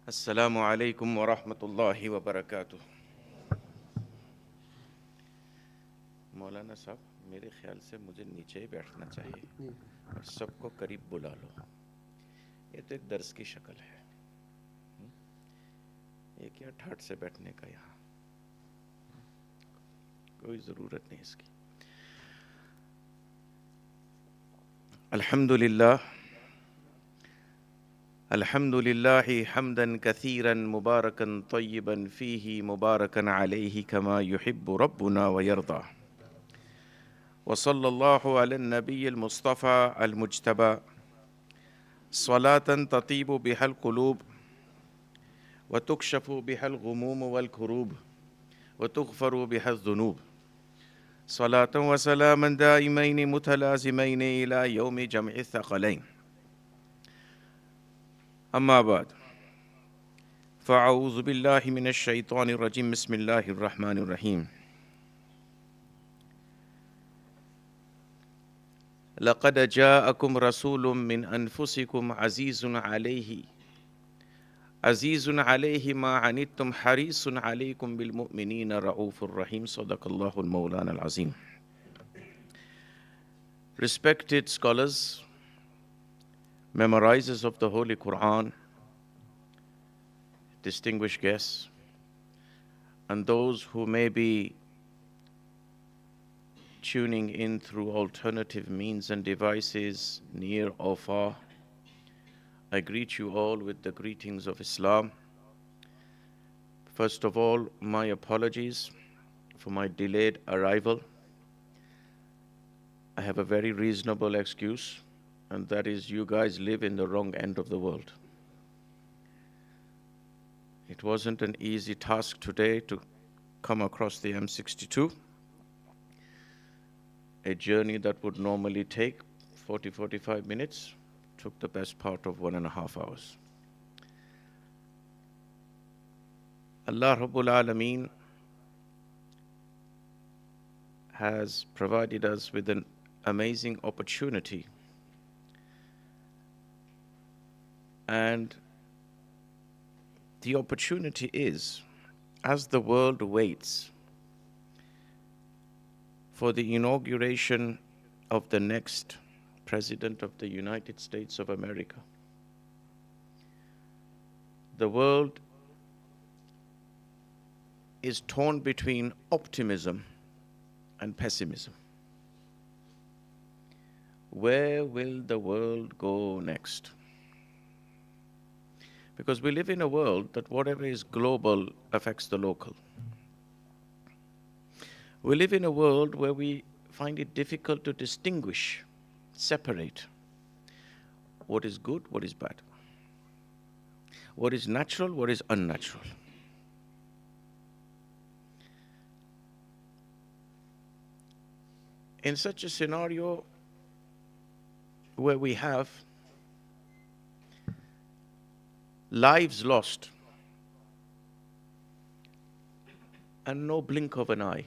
अस्सलामु अलैकुम व रहमतुल्लाहि व बरकातुह। मौलाना साहब, मेरे ख्याल से मुझे नीचे ही बैठना चाहिए और सबको करीब बुला लो। ये तो एक दर्स की शक्ल है। ये क्या ठाट से बैठने का, यहाँ कोई ज़रूरत नहीं इसकी। अल्हम्दुलिल्लाह अल्हम्दुलिल्लाहि हम्दन कसीरन मुबारकन तय्यिबन फ़ीही मुबारकन अलैहि कमा युहिब्बु रब्बुना व यर्दा। व सल्लल्लाहु अला नबिय्यिल मुस्तफ़ा अल मुज्तबा स्वलातन ततीबु बिहल क़ुलूब व तुकशफ़ु बिहल ग़ुमूम वल कुरूब व तुग़फ़रु बिहल ज़ुनूब स्वलातन व सलामन दाइमैन मुतलाज़िमैन इला यौमि जमഇ थक़लैन। अम्मा बाद फ़अऊज़ु बिल्लाहि मिनश शैतानिर रजीम। बिस्मिल्लाहिर रहमानिर रहीम। लक़द जाअकुम रसूलुम मिन अनफुसिकुम अज़ीज़ुन अलैहि मा अनित्तुम हरीसुन अलैकुम bill मुमिनीना रऊफ़ुर Rahim. सदक़ल्लाहुल Maulana Azeem. Respected scholars, memorizers of the Holy Quran, distinguished guests, and those who may be tuning in through alternative means and devices near or far, I greet you all with the greetings of Islam. First of all, my apologies for my delayed arrival. I have a very reasonable excuse, and that is you guys live in the wrong end of the world. It wasn't an easy task today to come across the M62, a journey that would normally take 40-45 minutes, took the best part of 1.5 hours. Allah Rabbul Alameen has provided us with an amazing opportunity, and the opportunity is, as the world waits for the inauguration of the next President of the United States of America, the world is torn between optimism and pessimism. Where will the world go next? Because we live in a world that whatever is global affects the local. We live in a world where we find it difficult to distinguish, separate what is good, what is bad, what is natural, what is unnatural. In such a scenario where we have lives lost and no blink of an eye,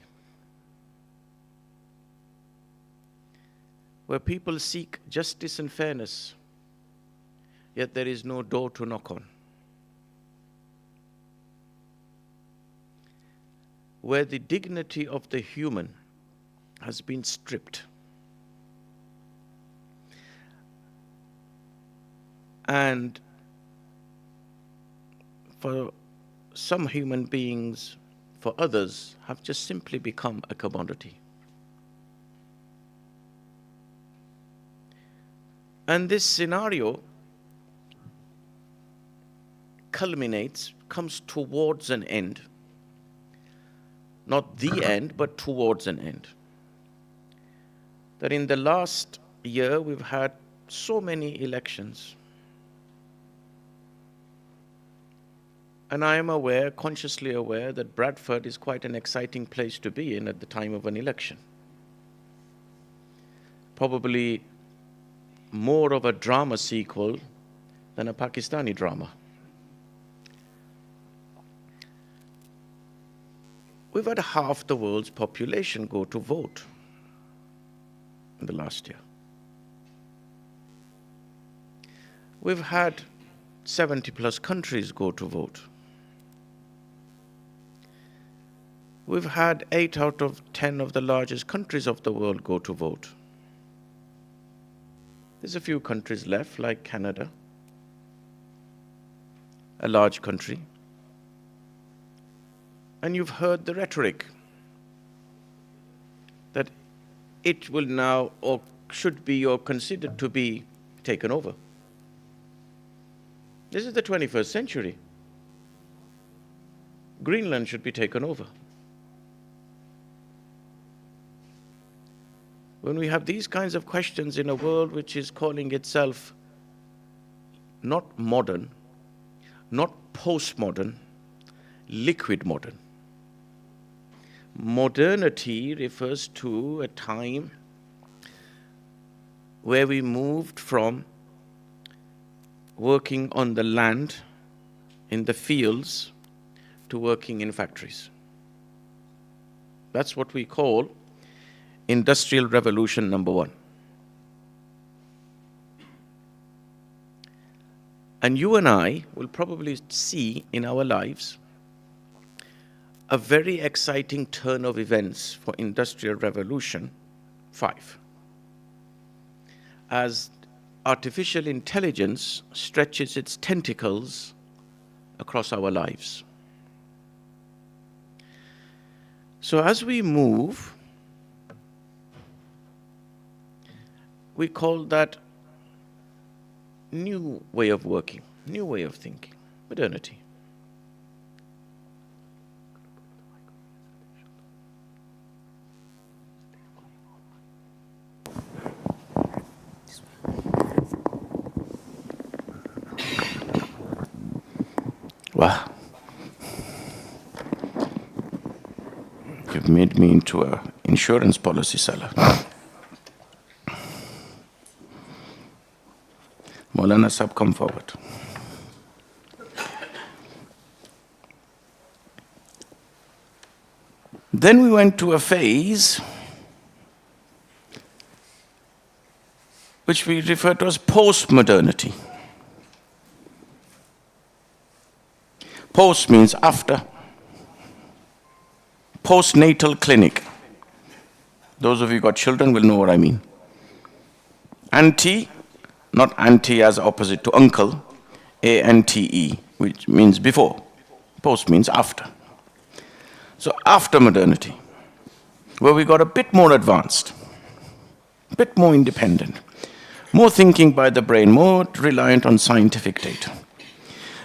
where people seek justice and fairness, yet there is no door to knock on, where the dignity of the human has been stripped, and for some human beings, for others, have just simply become a commodity. And this scenario culminates, comes towards an end. Not the end, but towards an end. That in the last year we've had so many elections. And I am aware, consciously aware, that Bradford is quite an exciting place to be in at the time of an election. Probably more of a drama sequel than a Pakistani drama. We've had half the world's population go to vote in the last year. We've had 70 plus countries go to vote. We've had 8 out of 10 of the largest countries of the world go to vote. There's a few countries left, like Canada, a large country. And you've heard the rhetoric that it will now, or should be, or considered to be, taken over. This is the 21st century. Greenland should be taken over. When we have these kinds of questions in a world which is calling itself not modern, not postmodern, liquid modern. Modernity refers to a time where we moved from working on the land, in the fields, to working in factories. That's what we call Industrial Revolution number 1. And you and I will probably see in our lives a very exciting turn of events for Industrial Revolution 5. As artificial intelligence stretches its tentacles across our lives. So as we move, we call that new way of working, new way of thinking, modernity. Wow. You've made me into an insurance policy seller. Maulana Sahib, come forward. Then we went to a phase which we refer to as post-modernity. Post means after. Postnatal clinic. Those of you who got children will know what I mean. Ante, not auntie as opposite to uncle, A-N-T-E, which means before. Post means after. So after modernity, where we got a bit more advanced, a bit more independent, more thinking by the brain, more reliant on scientific data.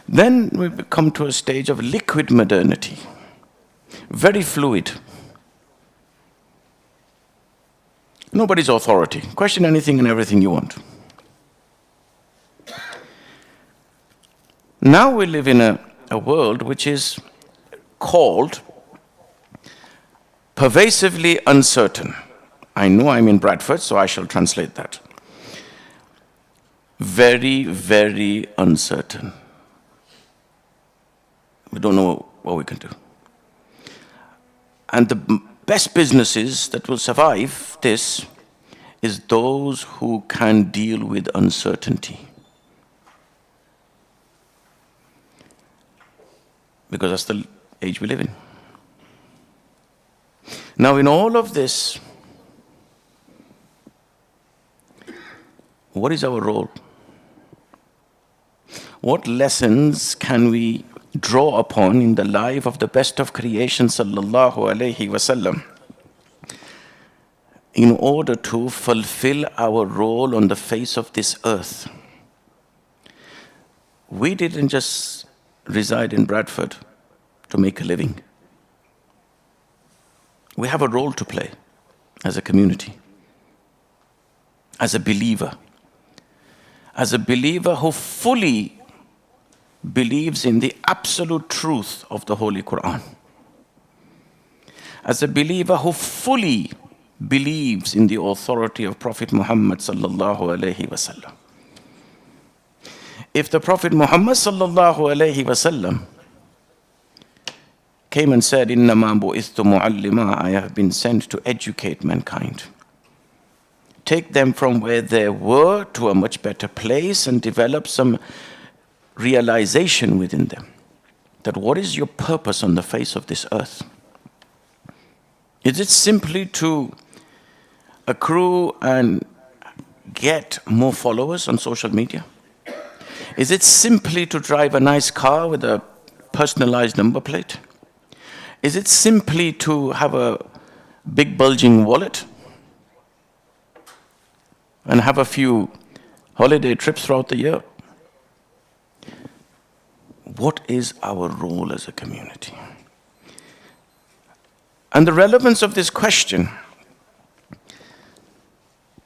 Then we come to a stage of liquid modernity, very fluid. Nobody's authority. Question anything and everything you want. Now we live in a world which is called pervasively uncertain. I know I'm in Bradford, so I shall translate that. Very, very uncertain. We don't know what we can do. And the best businesses that will survive this is those who can deal with uncertainty. Because that's the age we live in. Now, in all of this, what is our role? What lessons can we draw upon in the life of the best of creation, sallallahu alaihi wasallam, in order to fulfill our role on the face of this earth? We didn't just reside in Bradford to make a living. We have a role to play as a community, as a believer who fully believes in the absolute truth of the Holy Quran, as a believer who fully believes in the authority of Prophet Muhammad sallallahu alaihi wasallam. If the Prophet Muhammad sallallahu alaihi wasallam came and said, "Innama bu'ithtu mu'allima," I have been sent to educate mankind, take them from where they were to a much better place and develop some realization within them that what is your purpose on the face of this earth? Is it simply to accrue and get more followers on social media? Is it simply to drive a nice car with a personalized number plate? Is it simply to have a big bulging wallet and have a few holiday trips throughout the year? What is our role as a community? And the relevance of this question,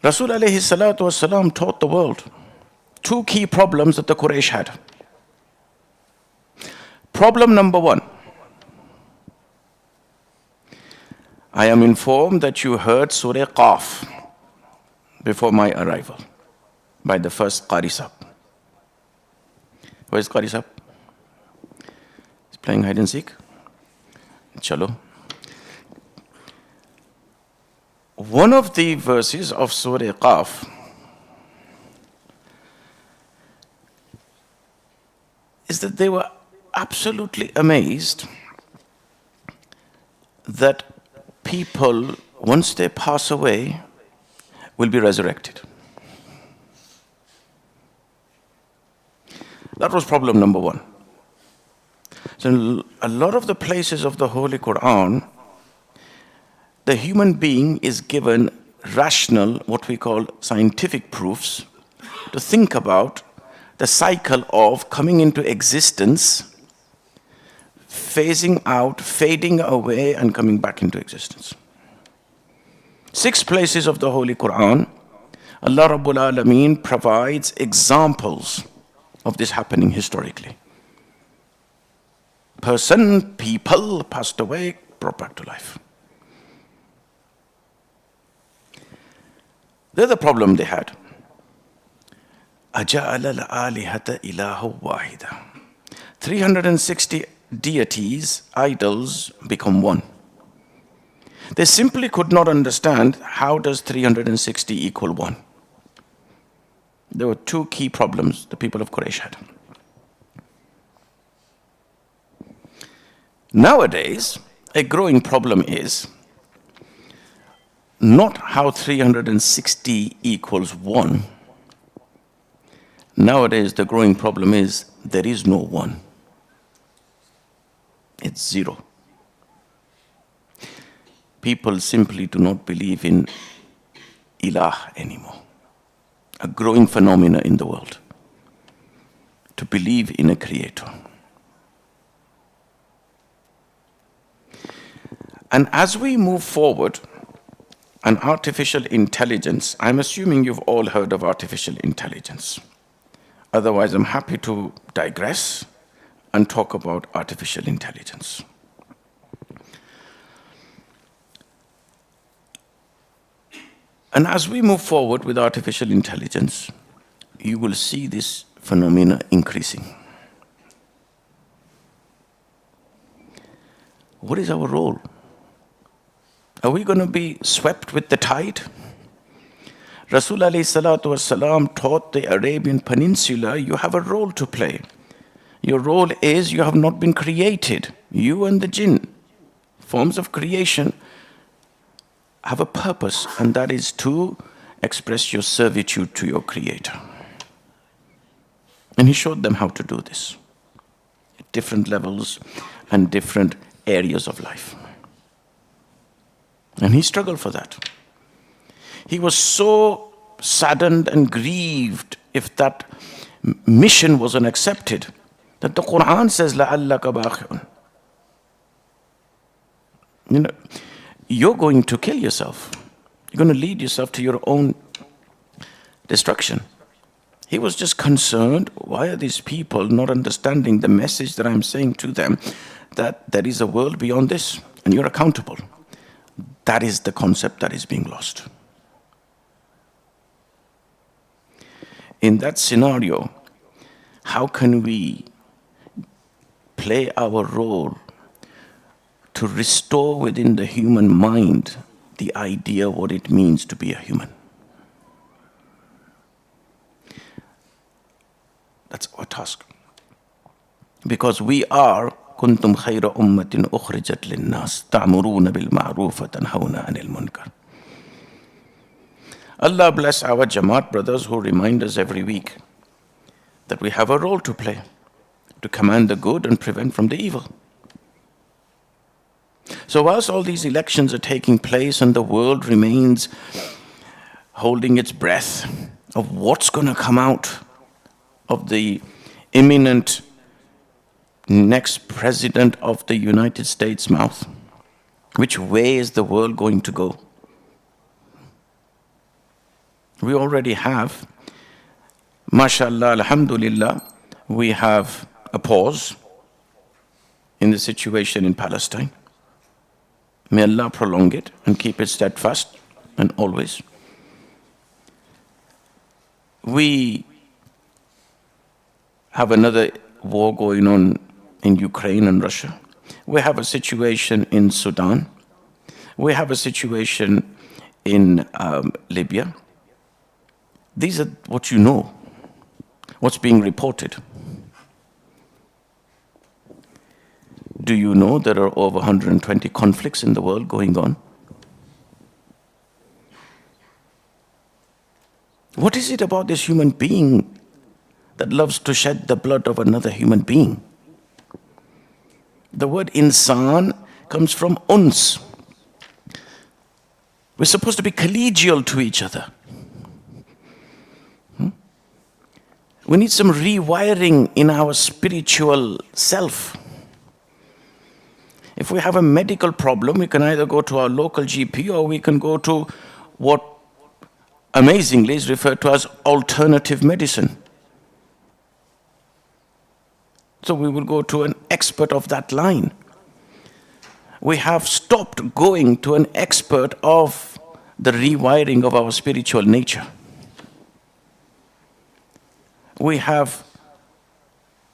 Rasul alayhi salatu wasalam taught the world two key problems that the Quraysh had. Problem number one, I am informed that you heard Surah Qaf before my arrival by the first Qari Sahib. Where is Qari Sahib? He's playing hide and seek. Chalo. One of the verses of Surah Qaf is that they were absolutely amazed that people, once they pass away, will be resurrected. That was problem number one. So in a lot of the places of the Holy Quran, the human being is given rational, what we call scientific proofs, to think about the cycle of coming into existence, phasing out, fading away, and coming back into existence. 6 places of the Holy Quran, Allah Rabbul Alameen provides examples of this happening historically. Person, people passed away, brought back to life. The other problem they had, أَجَعَلَ الْآلِهَةَ إِلَهُ وَاحِدًا. 360 deities, idols, become one. They simply could not understand how does 360 equal one. There were 2 key problems the people of Quraysh had. Nowadays, a growing problem is not how 360 equals 1. Nowadays, the growing problem is there is no 1. It's 0. People simply do not believe in ilah anymore. A growing phenomena in the world, to believe in a creator. And as we move forward, and artificial intelligence, I'm assuming you've all heard of artificial intelligence. Otherwise, I'm happy to digress and talk about artificial intelligence. And as we move forward with artificial intelligence, you will see this phenomena increasing. What is our role? Are we going to be swept with the tide? Rasul alayhi salatu wasalam taught the Arabian Peninsula, you have a role to play. Your role is you have not been created. You and the jinn, forms of creation, have a purpose, and that is to express your servitude to your creator. And he showed them how to do this at different levels and different areas of life. And he struggled for that. He was so saddened and grieved if that mission wasn't accepted, that the Quran says, لَعَلَّكَ بَاخِعٌ. You know, you're going to kill yourself. You're going to lead yourself to your own destruction. He was just concerned, why are these people not understanding the message that I'm saying to them, that there is a world beyond this, and you're accountable. That is the concept that is being lost. In that scenario, how can we play our role to restore within the human mind the idea what it means to be a human? That's our task. Because we are kuntum khayra ummatin ukhrijat linnas ta'muruna bil ma'ruf wa tanhawna 'anil munkar. Allah bless our Jamaat brothers who remind us every week that we have a role to play to command the good and prevent from the evil. So whilst all these elections are taking place and the world remains holding its breath of what's going to come out of the imminent next president of the United States mouth, which way is the world going to go? We already have, mashallah, alhamdulillah, we have a pause in the situation in Palestine. May Allah prolong it and keep it steadfast and always. We have another war going on in Ukraine and Russia. We have a situation in Sudan. We have a situation in Libya. These are what you know, what's being reported. Do you know there are over 120 conflicts in the world going on? What is it about this human being that loves to shed the blood of another human being? The word insan comes from uns. We're supposed to be collegial to each other. We need some rewiring in our spiritual self. If we have a medical problem, we can either go to our local GP or we can go to what amazingly is referred to as alternative medicine. So we will go to an expert of that line. We have stopped going to an expert of the rewiring of our spiritual nature. We have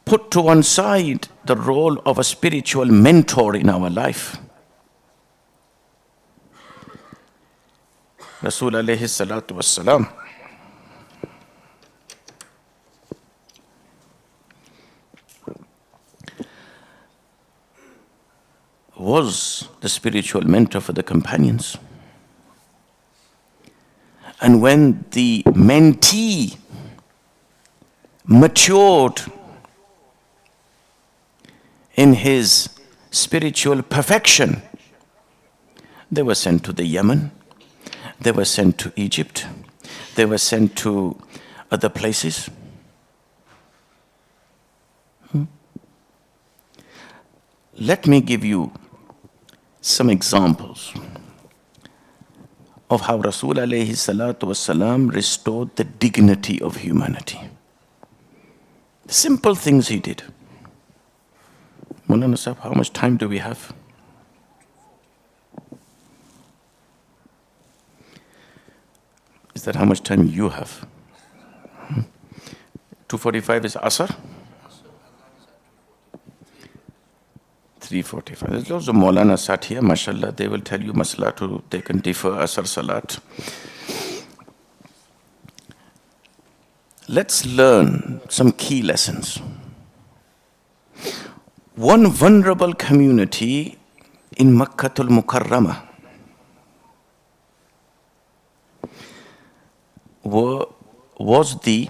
put to one side the role of a spiritual mentor in our life. Rasul alayhi salatu wassalam was the spiritual mentor for the companions. And when the mentee matured in his spiritual perfection, they were sent to the Yemen, they were sent to Egypt, they were sent to other places. Let me give you some examples of how Rasul alayhi salatu wasalam restored the dignity of humanity. Simple things he did. Maulana Sahib, how much time do we have? Is that how much time you have? 2:45 is Asr? 3:45. There's lots of Maulana sat here, mashallah, they will tell you maslatu, they can defer Asr Salat. Let's learn some key lessons. One vulnerable community in Makkatul Mukarramah was the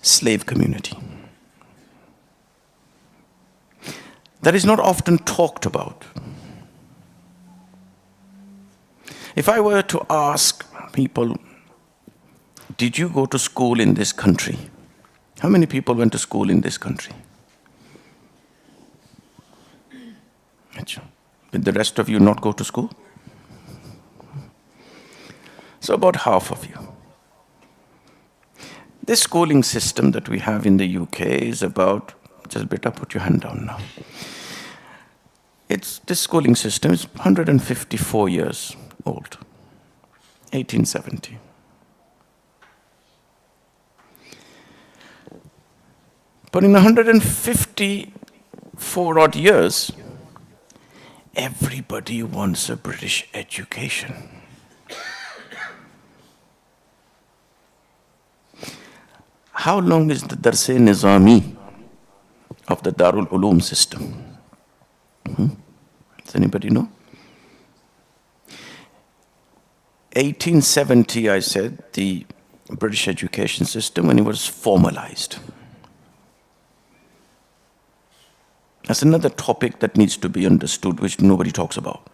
slave community. That is not often talked about. If I were to ask people, did you go to school in this country? How many people went to school in this country? Did the rest of you not go to school? So about half of you. This schooling system that we have in the UK is about, just beta, put your hand down now. This schooling system is 154 years old, 1870. But in 154 odd years, everybody wants a British education. How long is the Darse Nizami of the Darul Uloom system? Does anybody know? 1870, I said, the British education system, when it was formalized. That's another topic that needs to be understood, which nobody talks about.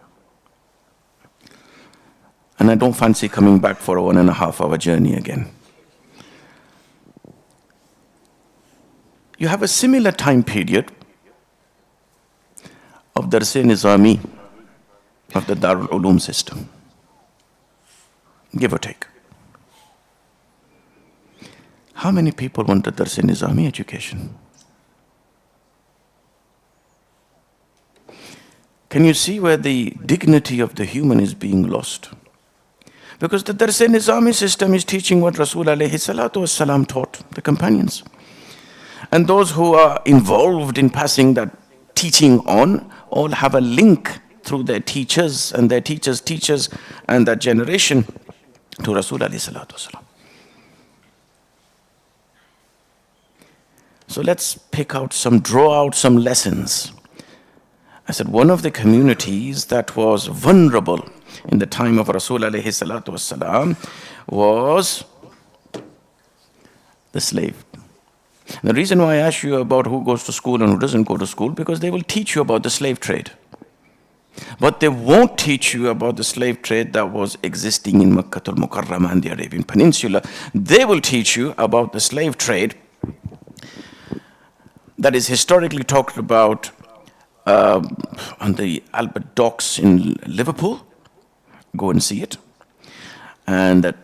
And I don't fancy coming back for a 1.5 hour journey again. You have a similar time period of Dars-e-Nizami of the Darul Uloom system, give or take. How many people want a Dars-e-Nizami education? Can you see where the dignity of the human is being lost? Because the Dars-e-Nizami system is teaching what Rasul alayhi salatu wasalam taught the companions. And those who are involved in passing that teaching on all have a link through their teachers and their teachers' teachers and that generation to Rasul alayhi salatu wasalam. So let's draw out some lessons. I said one of the communities that was vulnerable in the time of Rasul alayhi salatu wasalam was the slave. The reason why I ask you about who goes to school and who doesn't go to school, because they will teach you about the slave trade. But they won't teach you about the slave trade that was existing in Makkah al-Mukarramah and the Arabian Peninsula. They will teach you about the slave trade that is historically talked about on the Albert Docks in Liverpool. Go and see it. And that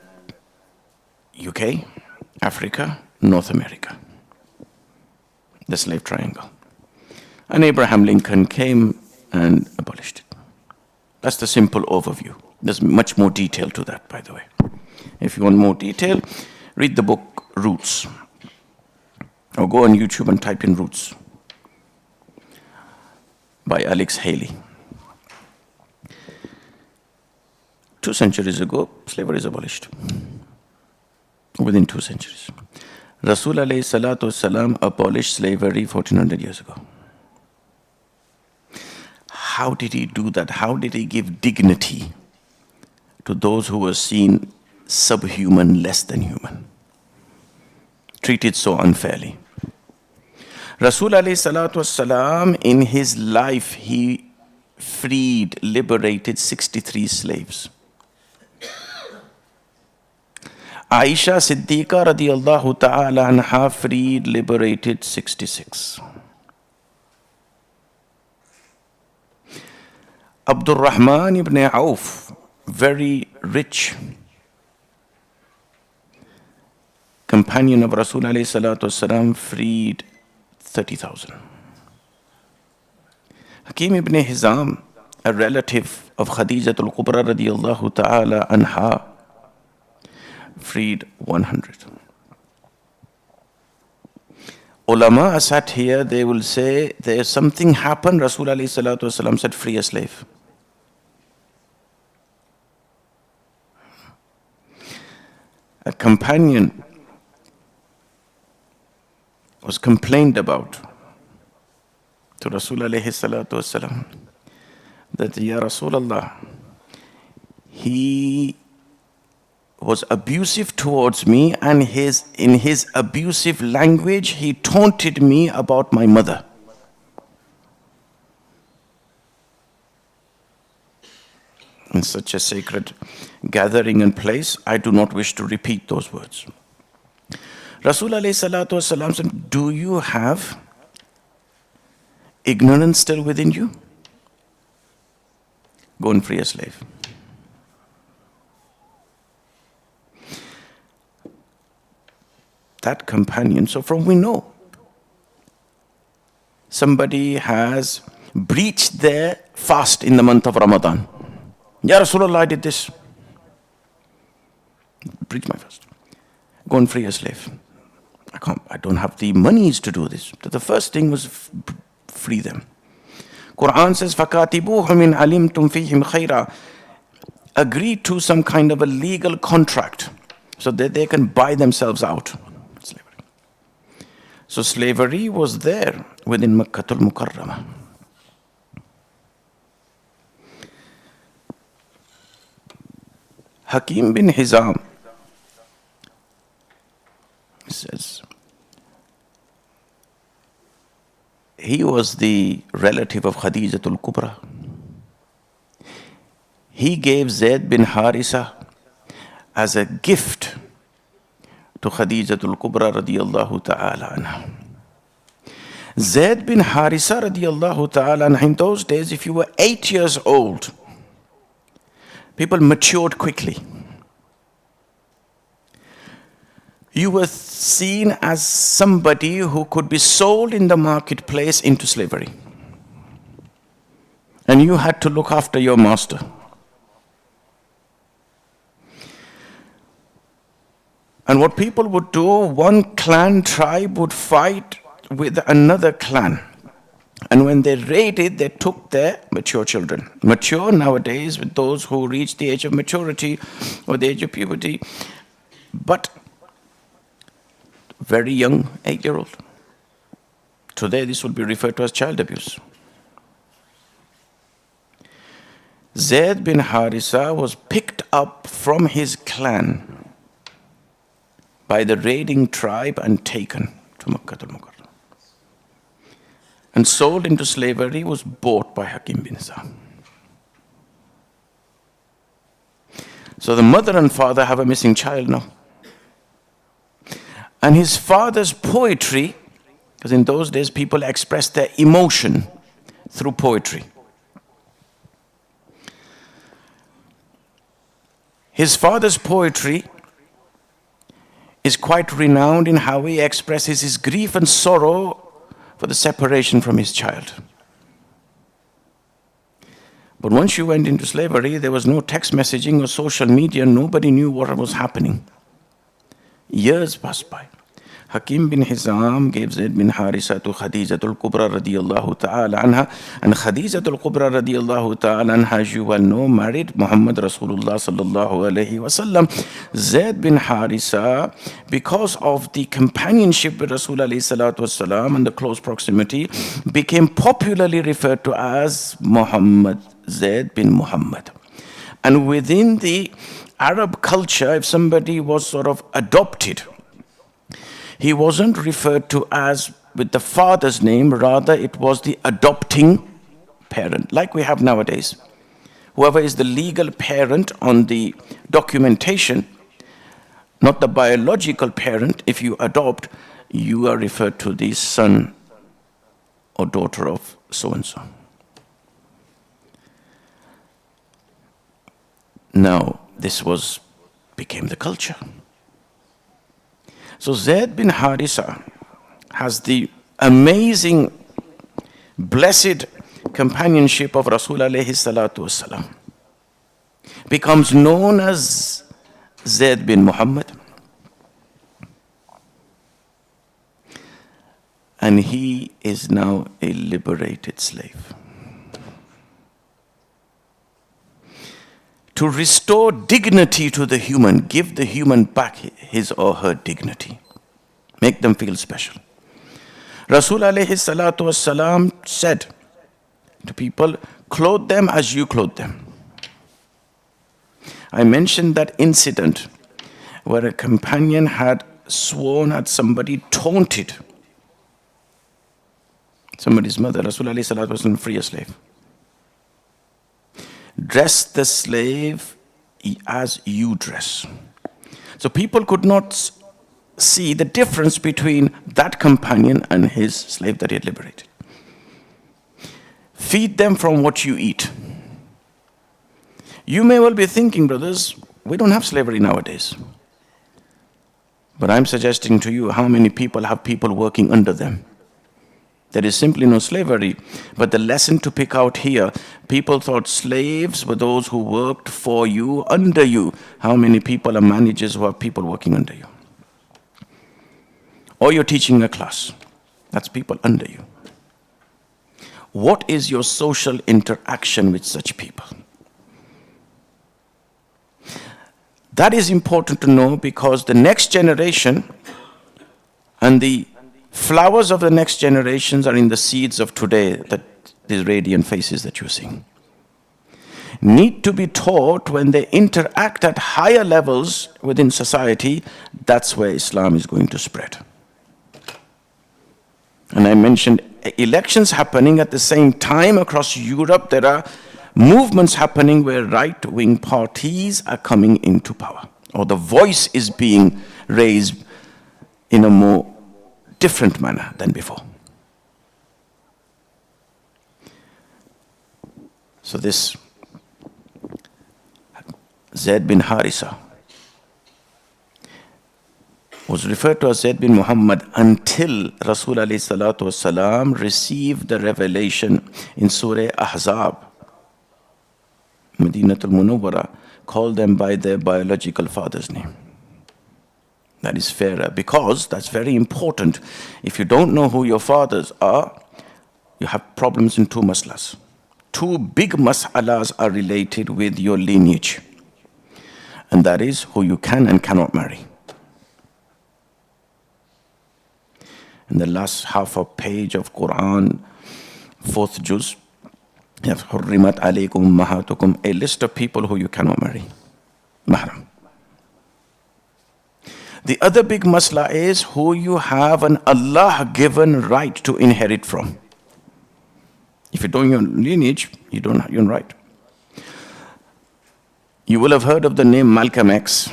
UK, Africa, North America. The slave triangle. And Abraham Lincoln came and abolished it. That's the simple overview. There's much more detail to that, by the way. If you want more detail, read the book Roots. Or go on YouTube and type in Roots by Alex Haley. 2 centuries ago, slavery is abolished. Within 2 centuries. Rasul alayhi salatu wasalam abolished slavery 1400 years ago. How did he do that? How did he give dignity to those who were seen subhuman, less than human? Treated so unfairly. Rasul alayhi salatu wasalam, in his life, he freed, liberated 63 slaves. Aisha Siddiqa radiyallahu ta'ala anha freed, liberated 66. Abdul Rahman ibn Auf, very rich companion of Rasul alayhi salatu wasalam, freed 30,000. Hakim ibn Hizam, a relative of Khadijat al-Kubra radiyallahu ta'ala anha, freed 100. Ulama sat here, they will say, there's something happened, Rasul alayhi salatu wasalam said, free a slave. A companion was complained about to Rasul alayhi salatu wasalam that, Ya Rasulullah, he was abusive towards me, and in his abusive language, he taunted me about my mother. In such a sacred gathering and place, I do not wish to repeat those words. Rasul alayhi salatu wasalam said, do you have ignorance still within you? Go and free a slave. That companion, so from we know, somebody has breached their fast in the month of Ramadan. Ya Rasulullah, I did this. Breach my fast. Go and free a slave. I don't have the monies to do this. So the first thing was free them. Quran says, فَكَاتِبُوهُ مِنْ عَلِمْتُمْ فِيهِمْ خَيْرًا. Agree to some kind of a legal contract so that they can buy themselves out. So slavery was there within Makkah al-Mukarramah. Hakim bin Hizam says he was the relative of Khadija al-Kubra. He gave Zayd bin Harisa as a gift to Khadija al-Kubra radiyallahu ta'ala anha. Zayd bin Harisa radiyallahu ta'ala anha, in those days, if you were 8 years old, people matured quickly. You were seen as somebody who could be sold in the marketplace into slavery. And you had to look after your master. And what people would do, one clan tribe would fight with another clan. And when they raided, they took their mature children. Mature nowadays with those who reach the age of maturity or the age of puberty. But very young 8-year-old. Today this would be referred to as child abuse. Zayd bin Harisa was picked up from his clan by the raiding tribe and taken to Makkah al-Mukarramah. And sold into slavery, was bought by Hakim bin Hizam. So the mother and father have a missing child now. And his father's poetry, because in those days people expressed their emotion through poetry. His father's poetry is quite renowned in how he expresses his grief and sorrow for the separation from his child. But once you went into slavery, there was no text messaging or social media. Nobody knew what was happening. Years passed by. Hakim bin Hizam gave Zayd bin Harisa to Khadija al-Kubra radiyallahu ta'ala anha. And Khadija al-Kubra radiyallahu ta'ala anha, as you well know, married Muhammad Rasulullah sallallahu alayhi wa sallam. Zayd bin Harisa, because of the companionship with Rasul alayhi salatu wasalam and the close proximity, became popularly referred to as Muhammad, Zayd bin Muhammad. And within the Arab culture, if somebody was sort of adopted, he wasn't referred to as with the father's name, rather it was the adopting parent, like we have nowadays. Whoever is the legal parent on the documentation, not the biological parent, if you adopt, you are referred to the son or daughter of so-and-so. Now, this became the culture. So Zayd bin Harisa has the amazing, blessed companionship of Rasul alayhi salatu wasalam. Becomes known as Zayd bin Muhammad. And he is now a liberated slave. To restore dignity to the human, give the human back his or her dignity. Make them feel special. Rasul alayhi salatu wasalam said to people, clothe them as you clothe them. I mentioned that incident where a companion had sworn at somebody, taunted somebody's mother. Rasul alayhi salatu wasalam, free a slave. Dress the slave as you dress. So people could not see the difference between that companion and his slave that he had liberated. Feed them from what you eat. You may well be thinking, brothers, we don't have slavery nowadays. But I'm suggesting to you, how many people have people working under them? There is simply no slavery. But the lesson to pick out here, people thought slaves were those who worked for you, under you. How many people are managers who have people working under you? Or you're teaching a class. That's people under you. What is your social interaction with such people? That is important to know, because the next generation and the Flowers of the next generations are in the seeds of today, that these radiant faces that you're seeing. Need to be taught when they interact at higher levels within society. That's where Islam is going to spread. And I mentioned elections happening at the same time across Europe. There are movements happening where right-wing parties are coming into power, or the voice is being raised in a more different manner than before. So this Zaid bin Harisa was referred to as Zaid bin Muhammad until Rasul alayhi salatu wasalam received the revelation in Surah Ahzab. Madinatul Munawwara called them by their biological father's name. That is fairer, because that's very important. If you don't know who your fathers are, you have problems in two mas'las. Two big mas'alas are related with your lineage, and that is who you can and cannot marry. In the last half a page of Quran, 4th juz, you have Hurrimat alaykum ummahatukum, a list of people who you cannot marry. Mahram. The other big masla is who you have an Allah-given right to inherit from. If you don't know your lineage, you don't have your right. You will have heard of the name Malcolm X.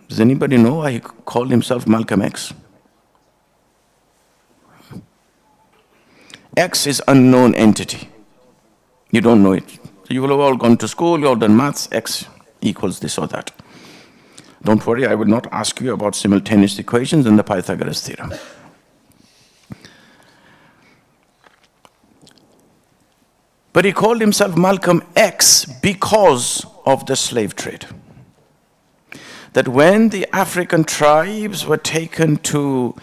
Does anybody know why he called himself Malcolm X? X is unknown entity. You don't know it. So you will have all gone to school, you all done maths, X equals this or that. Don't worry, I will not ask you about simultaneous equations and the Pythagoras theorem. But he called himself Malcolm X because of the slave trade. That when the African tribes were taken to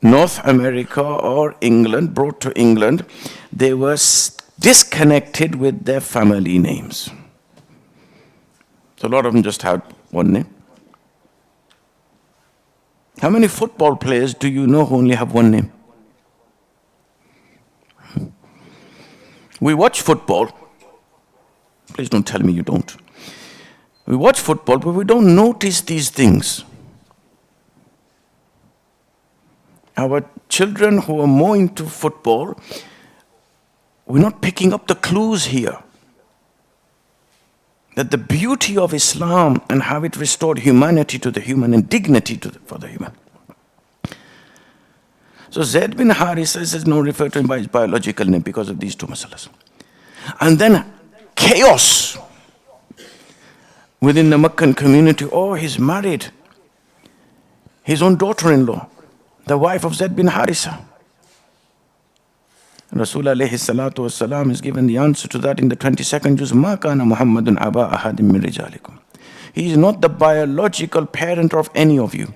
North America or England, brought to England, they were disconnected with their family names. So a lot of them just had one name. How many football players do you know who only have one name? We watch football. Please don't tell me you don't. We watch football, but we don't notice these things. Our children who are more into football, we're not picking up the clues here. That the beauty of Islam and how it restored humanity to the human and dignity for the human. So Zaid bin Harisa is now referred to him by his biological name because of these two masalas. And then chaos within the Meccan community. Oh, he's married. His own daughter-in-law, the wife of Zaid bin Harisa. Rasul alayhi salatu wasalam is given the answer to that in the 22nd juz. Ma kana Muhammadun aba ahadim min rijalikum. He is not the biological parent of any of you,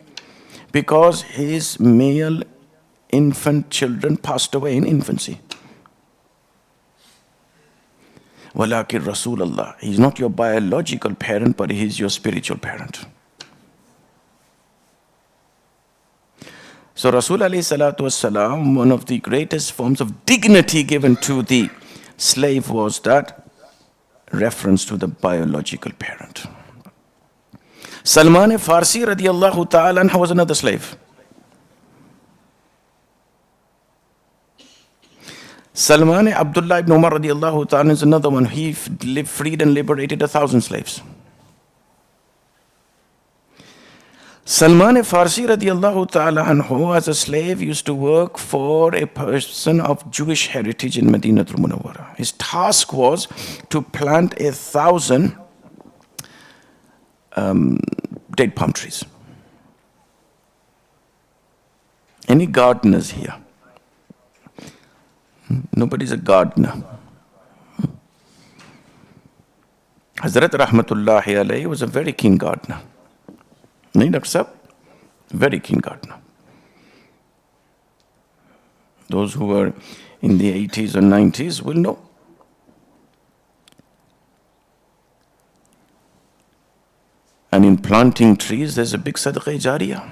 because his male infant children passed away in infancy. Walakin Rasulullah. He is not your biological parent, but he is your spiritual parent. So Rasul alayhi salatu wasalam, one of the greatest forms of dignity given to the slave was that reference to the biological parent. Salman Farsi radiallahu ta'ala anhu was another slave. Salman Abdullah ibn Umar radiallahu ta'ala is another one. He freed and liberated 1,000 slaves. Salman Farsi radiallahu ta'ala anhu as a slave used to work for a person of Jewish heritage in Madinatul Munawwara. His task was to plant 1,000 date palm trees. Any gardeners here? Nobody's a gardener. Hazrat Rahmatullahi alayhi was a very keen gardener. Nahi, Dr. Sahib? Very keen gardener. Those who were in the 80s or 90s will know. And in planting trees, there's a big sadaqah jariyah.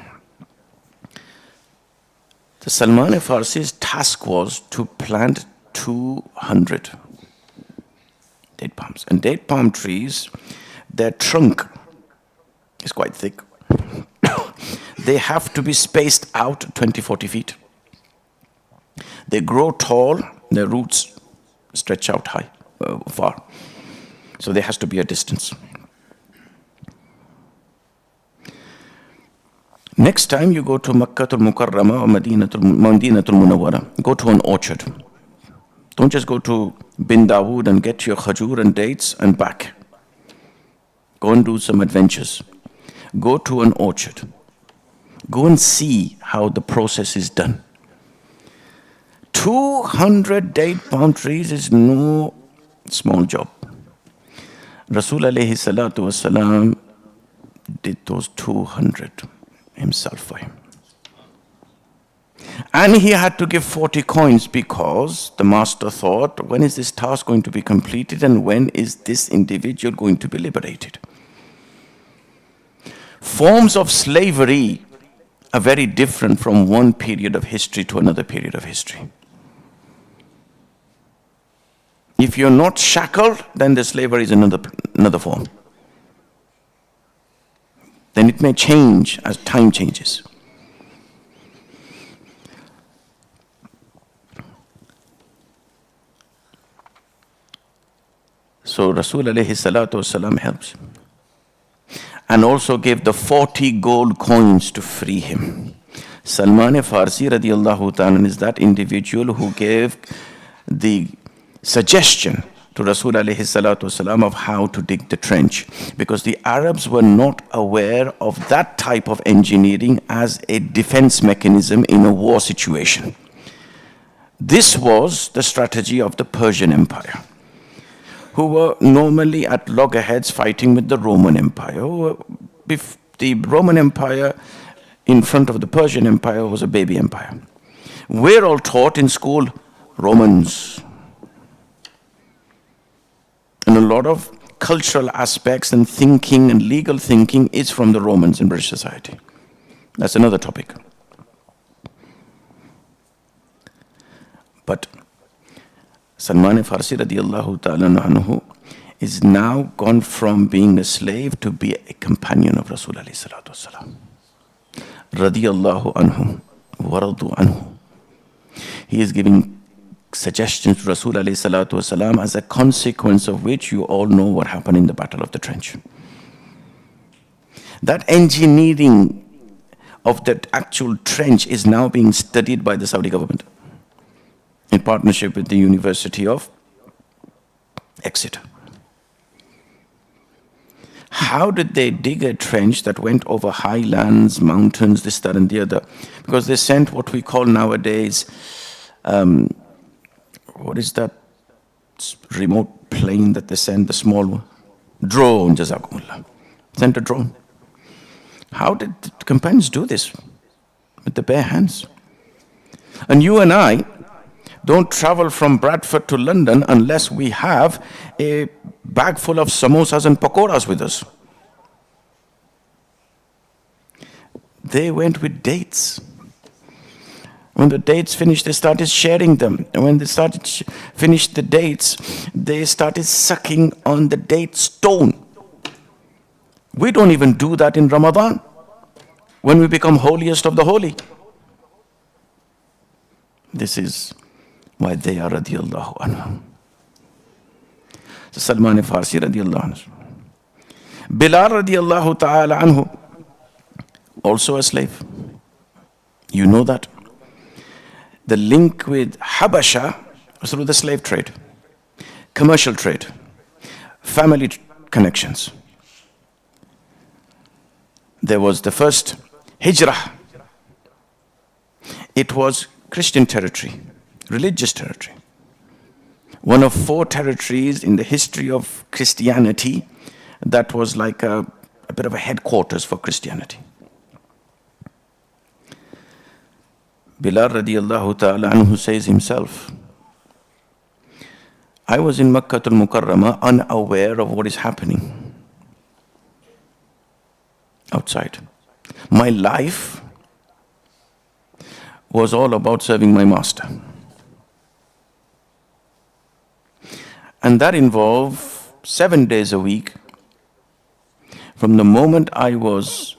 Salman Farsi's task was to plant 200 date palms. And date palm trees, their trunk is quite thick. They have to be spaced out 20-40 feet. They grow tall, their roots stretch out far. So there has to be a distance. Next time you go to Makkatul Mukarrama or Madinatul Munawwara, go to an orchard. Don't just go to Bin Dawood and get your khajur and dates and back. Go and do some adventures. Go to an orchard. Go and see how the process is done. 200 date palm trees is no small job. Rasul alayhi salatu wasalam did those 200 himself for him. And he had to give 40 coins because the master thought, when is this task going to be completed and when is this individual going to be liberated? Forms of slavery are very different from one period of history to another period of history. If you're not shackled, then the slavery is another form. Then it may change as time changes. So Rasul alayhi salatu wasalam helps. And also gave the 40 gold coins to free him. Salman Farsi radiallahu ta'ala is that individual who gave the suggestion to Rasul alayhi salatu wasalam of how to dig the trench, because the Arabs were not aware of that type of engineering as a defense mechanism in a war situation. This was the strategy of the Persian Empire, who were normally at loggerheads fighting with the Roman Empire. The Roman Empire in front of the Persian Empire was a baby empire. We're all taught in school Romans. And a lot of cultural aspects and thinking and legal thinking is from the Romans in British society. That's another topic. But Salman Farsi radiallahu ta'ala anhu is now gone from being a slave to be a companion of Rasul alayhi salatu wasalam. Radiallahu anhu, waradu anhu. He is giving suggestions to Rasul alayhi salatu wasalam, as a consequence of which you all know what happened in the Battle of the Trench. That engineering of that actual trench is now being studied by the Saudi government in partnership with the University of Exeter. How did they dig a trench that went over highlands, mountains, this, that, and the other? Because they sent what we call nowadays, what is that remote plane that they send, the small one? Drone, jazakumullah. Sent a drone. How did the companions do this? With the bare hands. And you and I don't travel from Bradford to London unless we have a bag full of samosas and pakoras with us. They went with dates. When the dates finished, they started sharing them. And when they finished the dates, they started sucking on the date stone. We don't even do that in Ramadan, when we become holiest of the holy. This is why they are radiallahu anhu. So Salman Farsi radiallahu anhu. Bilal radiallahu ta'ala anhu, also a slave. You know that. The link with Habasha was through the slave trade, commercial trade, family connections. There was the first hijrah. It was Christian territory, religious territory. One of 4 territories in the history of Christianity that was like a bit of a headquarters for Christianity. Bilal radiallahu ta'ala anhu says himself, I was in Makkatul Mukarrama unaware of what is happening outside. My life was all about serving my master. And that involved 7 days a week, from the moment I was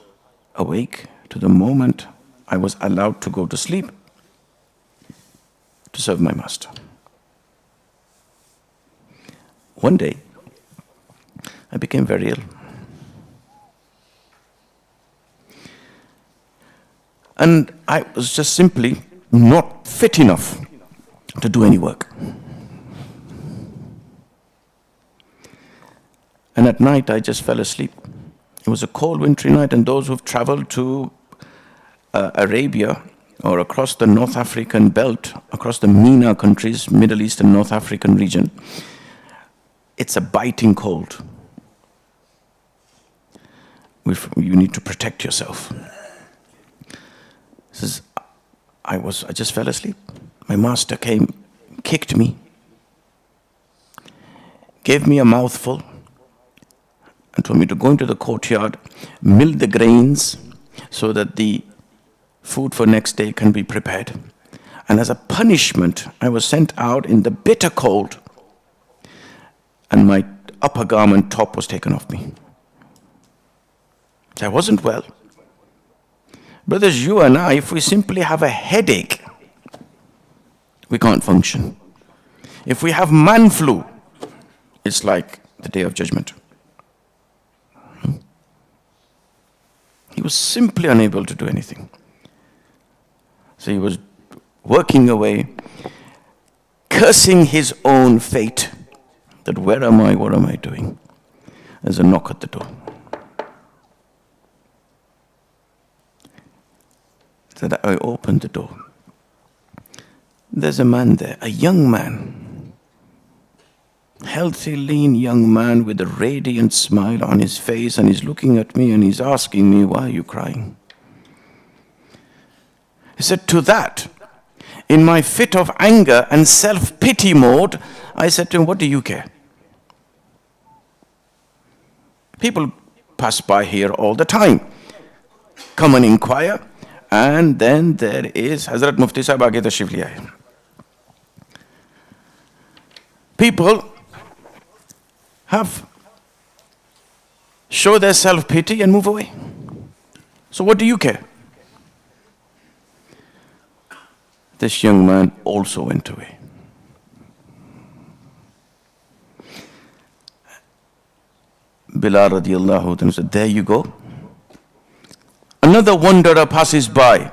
awake to the moment I was allowed to go to sleep, to serve my master. One day, I became very ill. And I was just simply not fit enough to do any work. And at night, I just fell asleep. It was a cold wintry night, and those who've traveled to Arabia or across the North African belt, across the MENA countries, Middle East and North African region, it's a biting cold. You need to protect yourself. Says, I just fell asleep. My master came, kicked me, gave me a mouthful, and told me to go into the courtyard, mill the grains so that the food for next day can be prepared. And as a punishment, I was sent out in the bitter cold, and my upper garment top was taken off me. I wasn't well. Brothers, you and I, if we simply have a headache, we can't function. If we have man flu, it's like the day of judgment. He was simply unable to do anything. So he was working away, cursing his own fate, that where am I, what am I doing? There's a knock at the door. So that I opened the door. There's a man there, a young man. Healthy, lean young man with a radiant smile on his face, and he's looking at me and he's asking me, why are you crying? He said, to that, in my fit of anger and self-pity mode, I said to him, what do you care? People pass by here all the time, come and inquire, and then there is Hazrat Mufti Sahib aage tashrif liya hai. People show their self-pity and move away. So what do you care? This young man also went away. Bilal radiallahu anhu said, there you go. Another wanderer passes by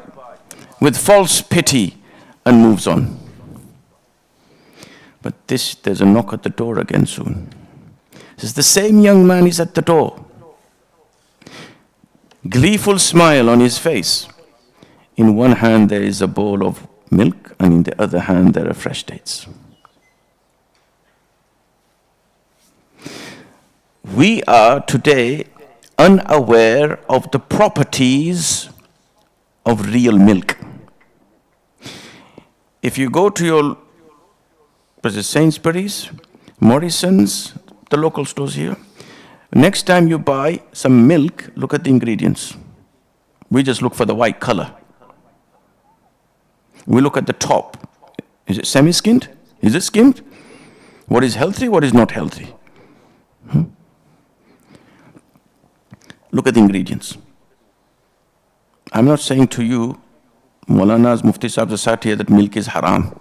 with false pity and moves on. But there's a knock at the door again soon. It says, the same young man is at the door. Gleeful smile on his face. In one hand there is a bowl of milk, and in the other hand there are fresh dates. We are today unaware of the properties of real milk. If you go to your Sainsbury's, Morrison's, the local stores here, next time you buy some milk, look at the ingredients. We just look for the white color. We look at the top. Is it semi-skimmed? Is it skimmed? What is healthy? What is not healthy? Look at the ingredients. I'm not saying to you, Maulana's Mufti Sahib has said here that milk is haram.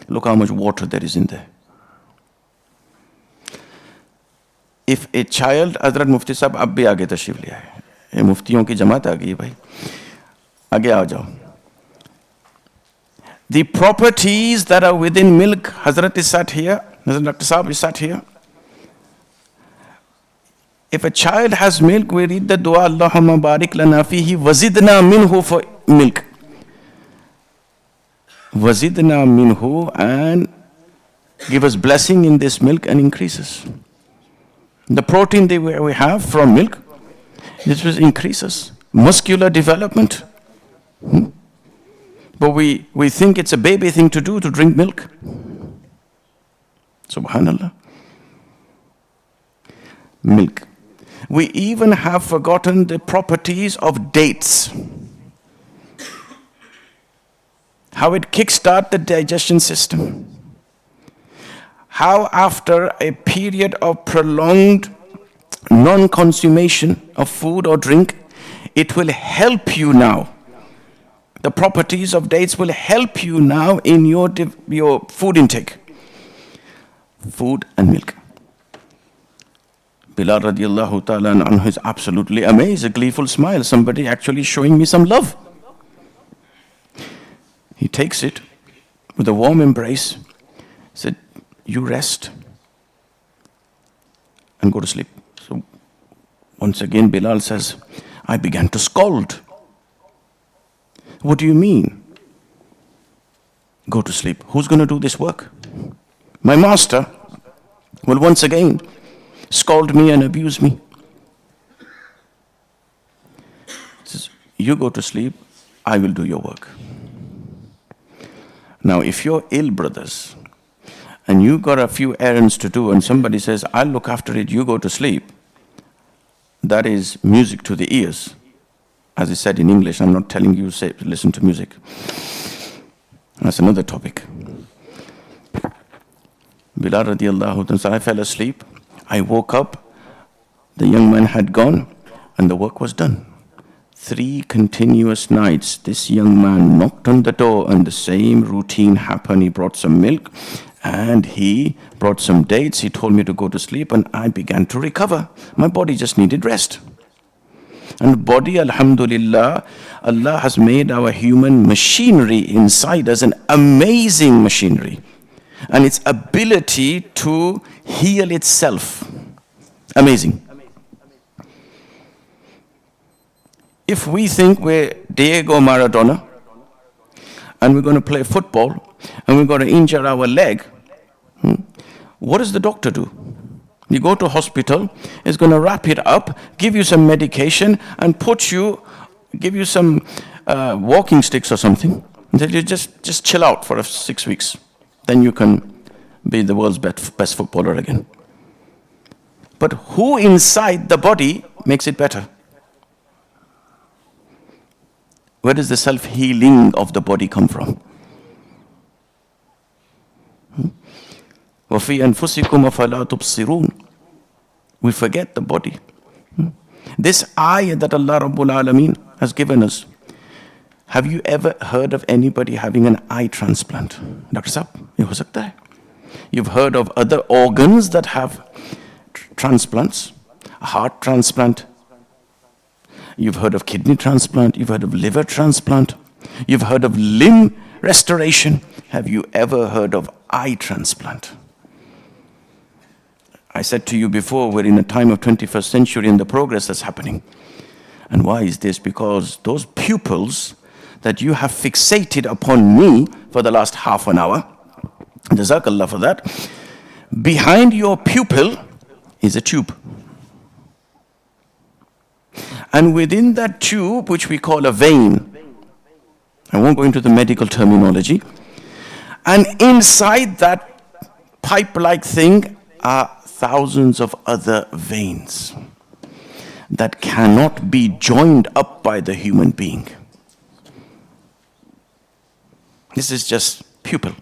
Look how much water there is in there. If a child, Hazrat Mufti Sahib, ab bhi aage tashrif liya hai. Ye muftiyon ki jamaat aa gayi bhai. Aage aa jao. The properties that are within milk, Hazrat is sat here, Hazrat Dr. Sahib is sat here. If a child has milk, we read the dua, Allahumma barik lana fihi wazidna minhu for milk. Wazidna minhu, and give us blessing in this milk and increases. The protein that we have from milk, this increases. Muscular development. But we think it's a baby thing to do, to drink milk. Subhanallah. Milk. We even have forgotten the properties of dates. how it kickstarts the digestion system. How after a period of prolonged non-consummation of food or drink, it will help you now. The properties of dates will help you now in your food intake. Food and milk. Bilal radiallahu ta'ala anhu is absolutely amazed, a gleeful smile. Somebody actually showing me some love. He takes it with a warm embrace, said, you rest and go to sleep. So once again Bilal says, I began to scold. What do you mean? Go to sleep. Who's going to do this work? My master will once again scold me and abuse me. He says, you go to sleep, I will do your work. Now, if you're ill, brothers, and you got a few errands to do, and somebody says, I'll look after it, you go to sleep, that is music to the ears. As I said in English, I'm not telling you say listen to music. That's another topic. Bilal radiallahu ta'ala, I fell asleep. I woke up, the young man had gone, and the work was done. 3 continuous nights, this young man knocked on the door, and the same routine happened. He brought some milk, and he brought some dates. He told me to go to sleep, and I began to recover. My body just needed rest. And body, alhamdulillah, Allah has made our human machinery inside us an amazing machinery. And its ability to heal itself. Amazing. If we think we're Diego Maradona, and we're going to play football, and we're going to injure our leg, what does the doctor do? You go to hospital, it's going to wrap it up, give you some medication, and give you some walking sticks or something, until you just chill out for 6 weeks. Then you can be the world's best footballer again. But who inside the body makes it better? Where does the self-healing of the body come from? وَفِي أَنفُسِكُمْ أَفَلَا تُبْصِرُونَ. We forget the body. This ayah that Allah Rabbul Alameen has given us. Have you ever heard of anybody having an eye transplant? Dr. Sahib, ye ho sakta hai. You've heard of other organs that have transplants, a heart transplant. You've heard of kidney transplant. You've heard of liver transplant. You've heard of limb restoration. Have you ever heard of eye transplant? I said to you before, we're in a time of 21st century and the progress that's happening. And why is this? Because those pupils that you have fixated upon me for the last half an hour, Jazakallah for that, behind your pupil is a tube. And within that tube, which we call a vein, I won't go into the medical terminology, and inside that pipe-like thing are thousands of other veins that cannot be joined up by the human being. This is just pupil.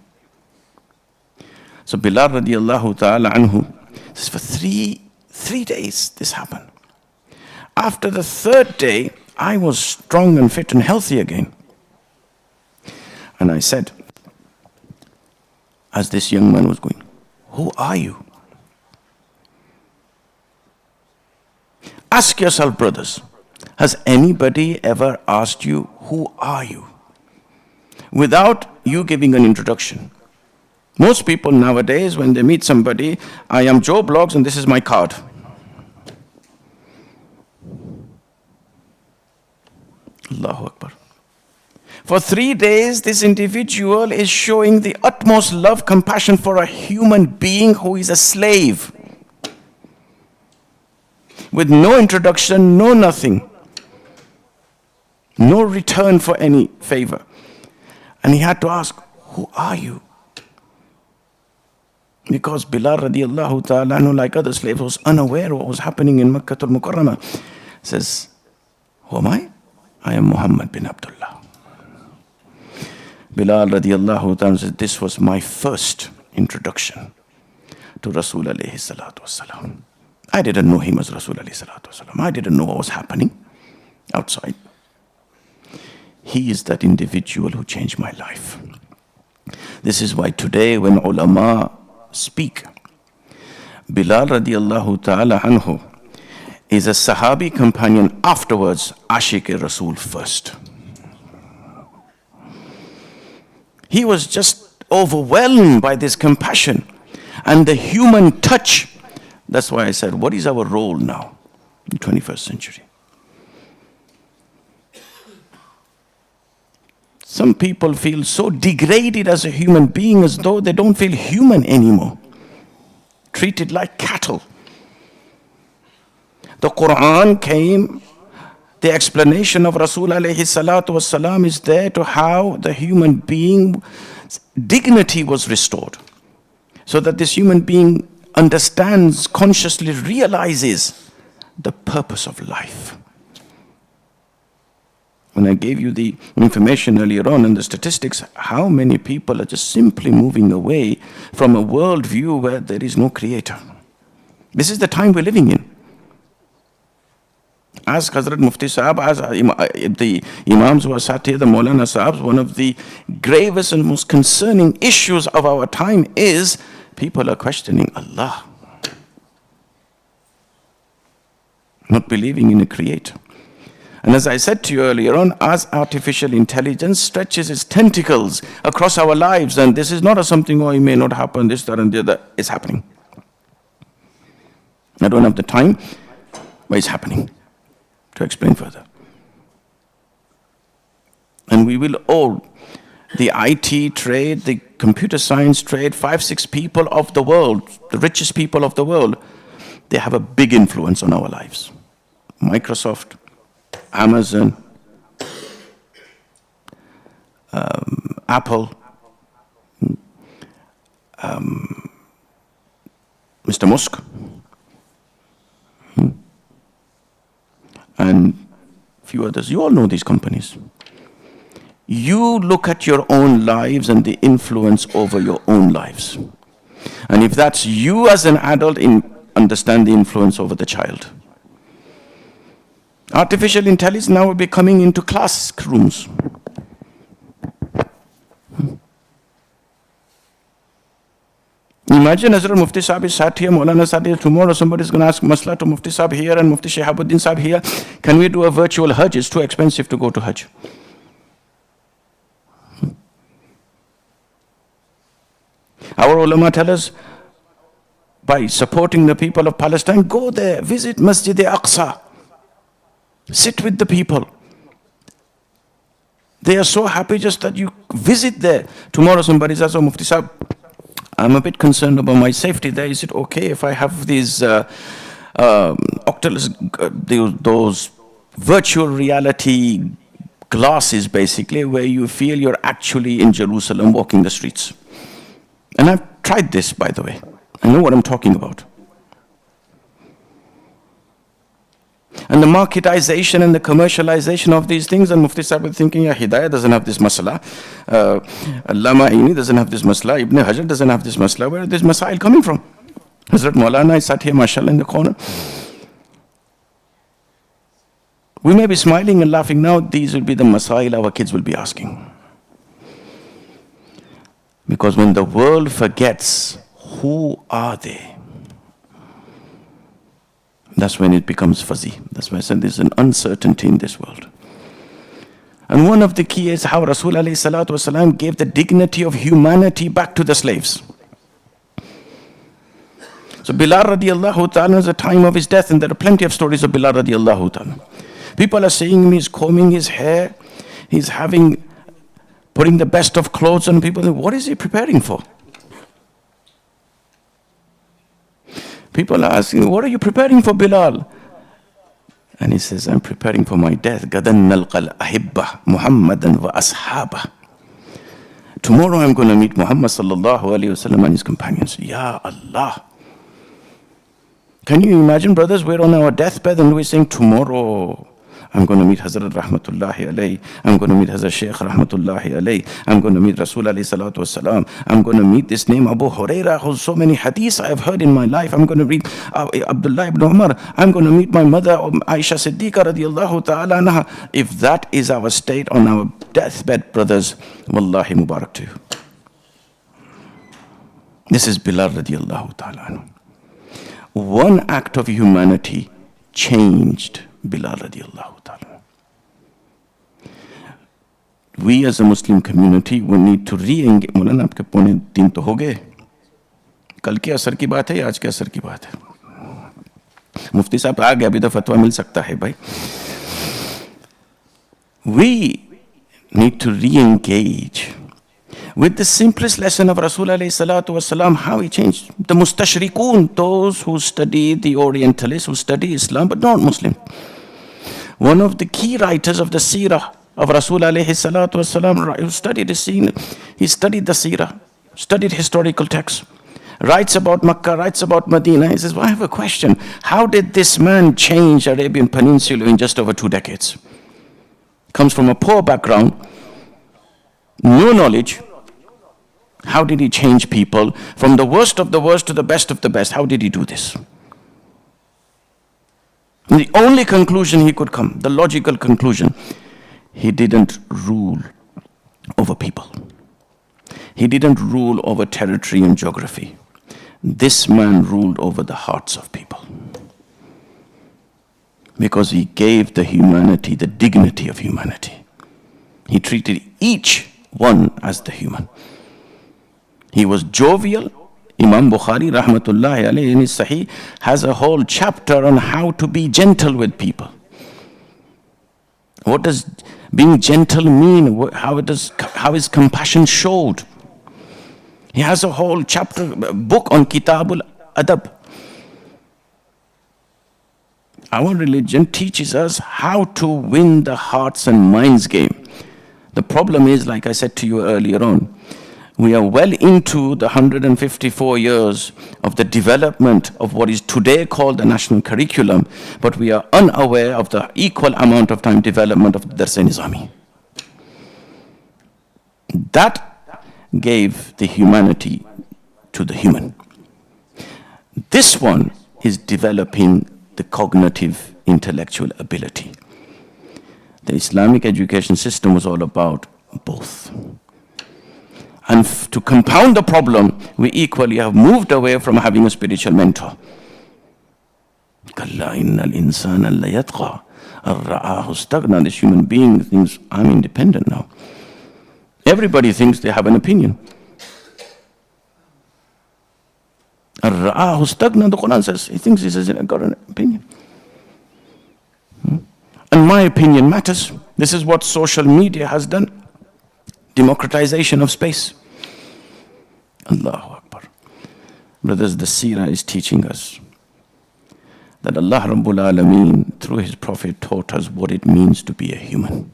So Bilal radiallahu ta'ala anhu says, for three days this happened. After the 3rd day, I was strong and fit and healthy again. And I said, as this young man was going, who are you? Ask yourself, brothers, has anybody ever asked you, who are you? Without you giving an introduction. Most people nowadays, when they meet somebody, I am Joe Bloggs and this is my card. Allahu Akbar. For 3 days, this individual is showing the utmost love, compassion for a human being who is a slave. With no introduction, no nothing. No return for any favor. And he had to ask, who are you? Because Bilal radiallahu ta'ala, like other slaves, was unaware of what was happening in Makkah al-Mukarramah. Says, who am I? I am Muhammad bin Abdullah. Bilal radiallahu ta'ala said, this was my first introduction to Rasul alayhi salatu wasalam. I didn't know him as Rasul alayhi salatu wasalam. I didn't know what was happening outside. He is that individual who changed my life. This is why today when ulama speak, Bilal radiallahu ta'ala anhu is a Sahabi companion, afterwards Ashiq-e-Rasul first. He was just overwhelmed by this compassion and the human touch. That's why I said, what is our role now in the 21st century? Some people feel so degraded as a human being as though they don't feel human anymore. Treated like cattle. The Quran came, the explanation of Rasul alayhi salatu wasalam is there to how the human being's dignity was restored. So that this human being understands, consciously realizes the purpose of life. When I gave you the information earlier on and the statistics, how many people are just simply moving away from a world view where there is no creator. This is the time we're living in. As Hazrat Mufti Sahib, as the Imams who are sat here, the Maulana Sahibs, one of the gravest and most concerning issues of our time is people are questioning Allah. Not believing in a creator. And as I said to you earlier on, as artificial intelligence stretches its tentacles across our lives, and this is not something, oh, it may not happen, this, that, and the other, it's happening. I don't have the time, but it's happening. To explain further. And we will all, the IT trade, the computer science trade, 5-6 people of the world, the richest people of the world, they have a big influence on our lives. Microsoft, Amazon, Apple, Mr. Musk, and a few others. You all know these companies. You look at your own lives and the influence over your own lives. And if that's you as an adult, understand the influence over the child. Artificial intelligence now will be coming into classrooms. Imagine Hazrat Mufti Sahib is sat here, Maulana sat here, tomorrow somebody is going to ask Masla to Mufti Sahib here and Mufti Shahabuddin Sahib here, can we do a virtual Hajj? It's too expensive to go to Hajj. Our ulama tell us, by supporting the people of Palestine, go there, visit Masjid Aqsa. Sit with the people. They are so happy just that you visit there. Tomorrow somebody says, oh Mufti Sahib, I'm a bit concerned about my safety there. Is it okay if I have these Oculus, those virtual reality glasses basically, where you feel you're actually in Jerusalem walking the streets? And I've tried this, by the way. I know what I'm talking about. And the marketization and the commercialization of these things, and Mufti Sahib is thinking, yeah, Hidayah doesn't have this masala, Allama Aini doesn't have this masala, Ibn Hajar doesn't have this masala. Where are these masail coming from? Hazrat Maulana is sat here, mashallah, in the corner. We may be smiling and laughing now, these will be the masail our kids will be asking. Because when the world forgets, who are they? That's when it becomes fuzzy. That's why I said there's an uncertainty in this world. And one of the key is how Rasul alayhi salatu wasalam gave the dignity of humanity back to the slaves. So Bilal radiallahu ta'ala is the time of his death, and there are plenty of stories of Bilal radiallahu ta'ala. People are seeing him, he's combing his hair, he's putting the best of clothes on. People think, what is he preparing for? People are asking, what are you preparing for, Bilal? And he says, I'm preparing for my death. غَدًا نَلْقَى الْأَحِبَّةِ مُحَمَّدًا وَأَصْحَابَهُ. Tomorrow I'm going to meet Muhammad sallallahu alayhi wasallam and his companions. Ya Allah. Can you imagine, brothers, we're on our deathbed and we're saying, tomorrow I'm going to meet Hazrat Rahmatullahi alayhi. I'm going to meet Hazrat Shaykh Rahmatullahi alayhi. I'm going to meet Rasul alayhi salatu wasalam. I'm going to meet this name Abu Huraira, who's so many hadiths I have heard in my life. I'm going to read Abdullah ibn Umar. I'm going to meet my mother Aisha Siddiqa radiallahu ta'ala anha. If that is our state on our deathbed, brothers, wallahi mubarak to you. This is Bilal radiallahu ta'ala anhu. One act of humanity changed Bilal radiallahu ta'ala. We as a Muslim community will need to re-engage. Maulana, आपके पौने 3 तो हो गए. कल के असर की बात है या आज के असर की बात है? मुफ्ती साहब आ गए, अभी तो फतवा मिल सकता है भाई. We need to re-engage with the simplest lesson of Rasul alayhi salatu wasalam, how he changed. The mustashrikun, those who study the Orientalists, who study Islam but not Muslim. One of the key writers of the seerah of Rasul alayhi salatu wasalam, who studied the scene, he studied the seerah, studied historical texts, writes about Makkah, writes about Medina. He says, well, I have a question. How did this man change Arabian Peninsula in just over 2 decades? Comes from a poor background, no knowledge. How did he change people from the worst of the worst to the best of the best? How did he do this? And the only conclusion he could come, the logical conclusion, he didn't rule over people. He didn't rule over territory and geography. This man ruled over the hearts of people. Because he gave the humanity the dignity of humanity. He treated each one as the human. He was jovial. Imam Bukhari rahmatullahi alayhi in his Sahih has a whole chapter on how to be gentle with people. What does being gentle mean? How is compassion showed? He has a whole chapter, book on Kitabul Adab. Our religion teaches us how to win the hearts and minds game. The problem is, like I said to you earlier on, we are well into the 154 years of the development of what is today called the national curriculum, but we are unaware of the equal amount of time development of the Dars-e-Nizami. That gave the humanity to the human. This one is developing the cognitive intellectual ability. The Islamic education system was all about both. And to compound the problem, we equally have moved away from having a spiritual mentor. This human being thinks, I'm independent now. Everybody thinks they have an opinion. The Quran says, he thinks he says, I've got an opinion. And my opinion matters. This is what social media has done. Democratization of space. Allahu Akbar. Brothers, the seerah is teaching us that Allah Rabbul Alameen, through His Prophet, taught us what it means to be a human.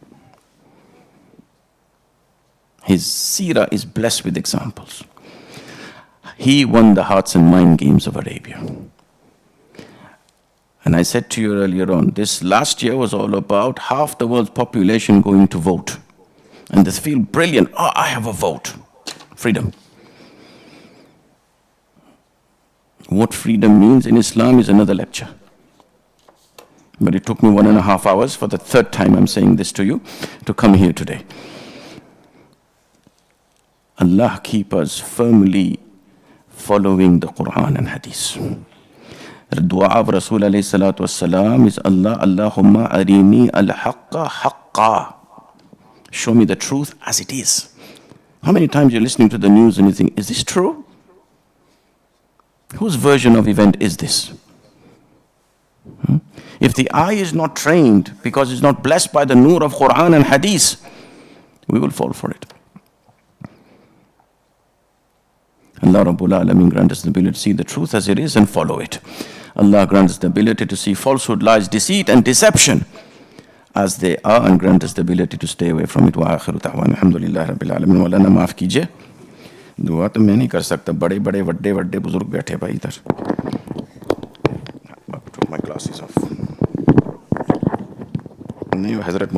His seerah is blessed with examples. He won the hearts and mind games of Arabia. And I said to you earlier on, this last year was all about half the world's population going to vote. And they feel brilliant. Oh, I have a vote. Freedom. What freedom means in Islam is another lecture. But it took me 1.5 hours, for the 3rd time I'm saying this to you, to come here today. Allah keep us firmly following the Quran and Hadith. The dua of Rasul alayhi salatu wassalam is Allahumma arini al-haqqa haqqa. Show me the truth as it is. How many times you're listening to the news and you think, is this true? Whose version of event is this? If the eye is not trained because it's not blessed by the nur of Quran and Hadith, we will fall for it. Allah Rabbul Alameen grant us the ability to see the truth as it is and follow it. Allah grant us the ability to see falsehood, lies, deceit and deception as they are, and grant us the ability to stay away from it. Wa akhiru ta'wan alhamdulillah rabbil alamin. Maulana maaf कीजिए, दुआ तो मैं नहीं कर सकता, बड़े बड़े वड्डे वड्डे बुजुर्ग बैठे भाई इधर. I took my glasses off. Hazrat